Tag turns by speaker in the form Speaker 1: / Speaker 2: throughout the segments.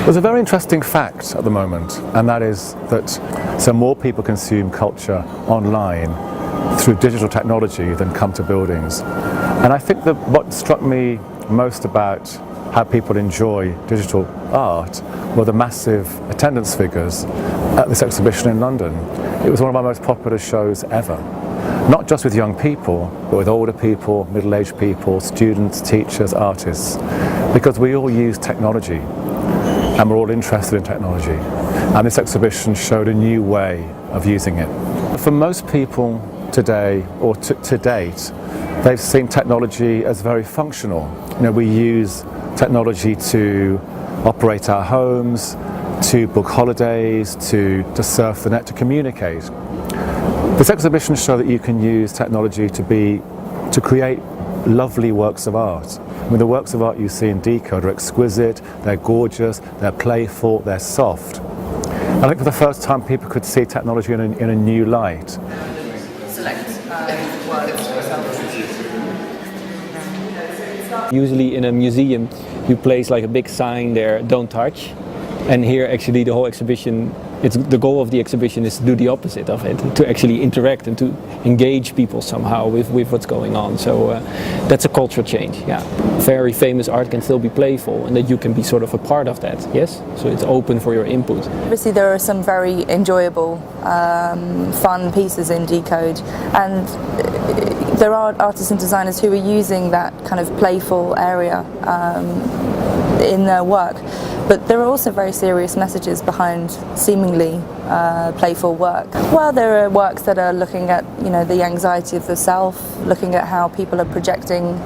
Speaker 1: There's a very interesting fact at the moment, and that is that so more people consume culture online through digital technology than come to buildings. And I think that what struck me most about how people enjoy digital art were the massive attendance figures at this exhibition in London. It was one of our most popular shows ever. Not just with young people, but with older people, middle-aged people, students, teachers, artists, because we all use technology and we're all interested in technology. And this exhibition showed a new way of using it. For most people today, or to date, they've seen technology as very functional. You know, we use technology to operate our homes, to book holidays, to surf the net, to communicate. This exhibition shows that you can use technology to create lovely works of art. I mean, the works of art you see in Decode are exquisite, they're gorgeous, they're playful, they're soft. I think for the first time people could see technology in a new light.
Speaker 2: Select works yourself.
Speaker 3: Usually in a museum you place like a big sign there, don't touch. And here actually the whole exhibition, the goal of the exhibition is to do the opposite of it, to actually interact and to engage people somehow with what's going on. So that's a cultural change, yeah. Very famous art can still be playful and that you can be sort of a part of that, yes? So it's open for your input.
Speaker 2: Obviously there are some very enjoyable, fun pieces in Decode, and there are artists and designers who are using that kind of playful area in their work. But there are also very serious messages behind seemingly playful work. Well, there are works that are looking at, you know, the anxiety of the self, looking at how people are projecting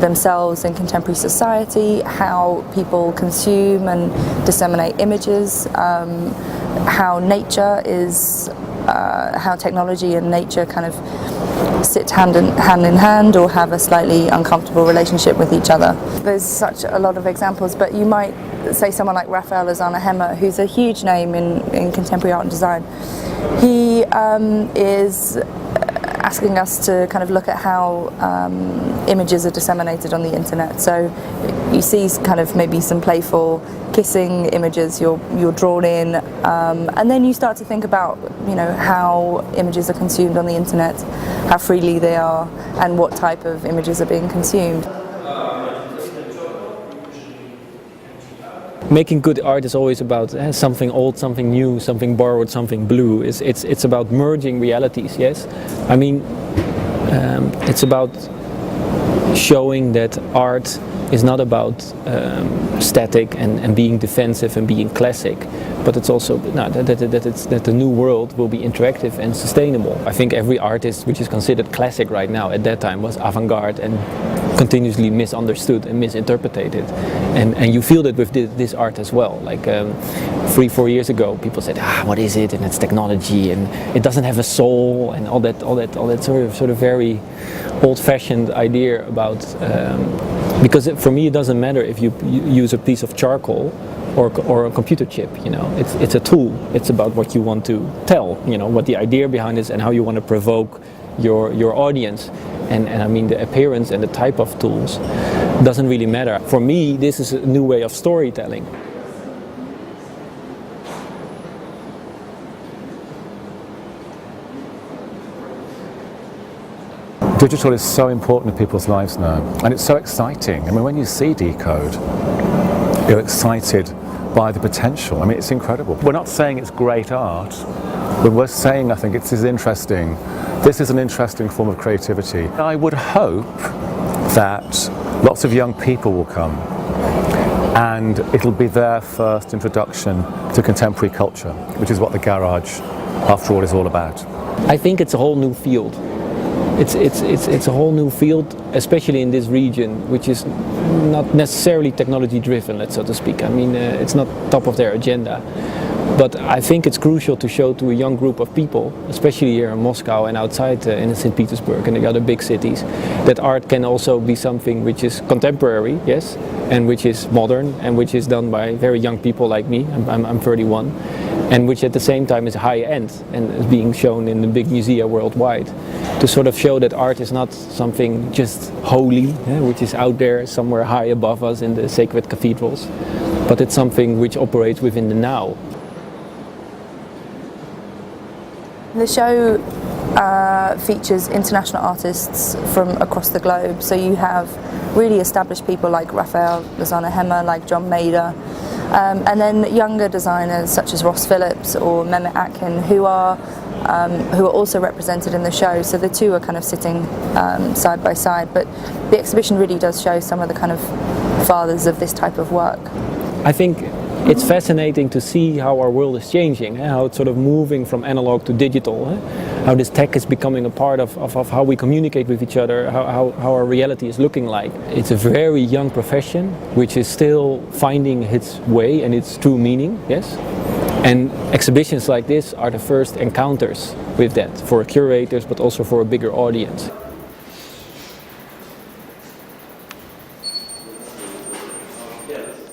Speaker 2: themselves in contemporary society, how people consume and disseminate images, how nature is, how technology and nature kind of sit hand in hand or have a slightly uncomfortable relationship with each other. There's such a lot of examples, but you might say someone like Raphael Lozano-Hema, who's a huge name in contemporary art and design. He is asking us to kind of look at how images are disseminated on the internet. So you see kind of maybe some playful kissing images, you're drawn in, and then you start to think about, you know, how images are consumed on the internet, how freely they are, and what type of images are being consumed.
Speaker 3: Making good art is always about something old, something new, something borrowed, something blue. It's about merging realities, yes? I mean, it's about showing that art is not about static and being defensive and being classic, but it's also that the new world will be interactive and sustainable. I think every artist which is considered classic right now at that time was avant-garde and continuously misunderstood and misinterpreted, and you feel that with this art as well. Like 3-4 years ago, people said, what is it? And it's technology, and it doesn't have a soul, and all that sort of very old-fashioned idea about. Because for me, it doesn't matter if you use a piece of charcoal or a computer chip. You know, it's a tool. It's about what you want to tell. You know, what the idea behind is and how you want to provoke your audience. And I mean, the appearance and the type of tools doesn't really matter. For me, this is a new way of storytelling.
Speaker 1: Digital is so important in people's lives now, and it's so exciting. I mean, when you see Decode, you're excited by the potential. I mean, it's incredible. We're not saying it's great art, but we're saying, I think, it's interesting. This is an interesting form of creativity. I would hope that lots of young people will come, and it'll be their first introduction to contemporary culture, which is what the garage, after all, is all about.
Speaker 3: I think it's a whole new field. It's a whole new field, especially in this region, which is not necessarily technology driven, let's so to speak. I mean, it's not top of their agenda. But I think it's crucial to show to a young group of people, especially here in Moscow and outside in St. Petersburg and the other big cities, that art can also be something which is contemporary, yes, and which is modern, and which is done by very young people like me. I'm 31. And which at the same time is high end and is being shown in the big musea worldwide, to sort of show that art is not something just holy, which is out there somewhere high above us in the sacred cathedrals, but it's something which operates within the now.
Speaker 2: The show features international artists from across the globe, so you have really established people like Raphael Lozano-Hema, like John Mader, and then younger designers such as Ross Phillips or Mehmet Akin, who are also represented in the show. So the two are kind of sitting side by side, but the exhibition really does show some of the kind of fathers of this type of work.
Speaker 3: I think it's fascinating to see how our world is changing, how it's sort of moving from analog to digital, how this tech is becoming a part of how we communicate with each other, how our reality is looking like. It's a very young profession which is still finding its way and its true meaning, yes? And exhibitions like this are the first encounters with that for curators, but also for a bigger audience.
Speaker 4: Yes.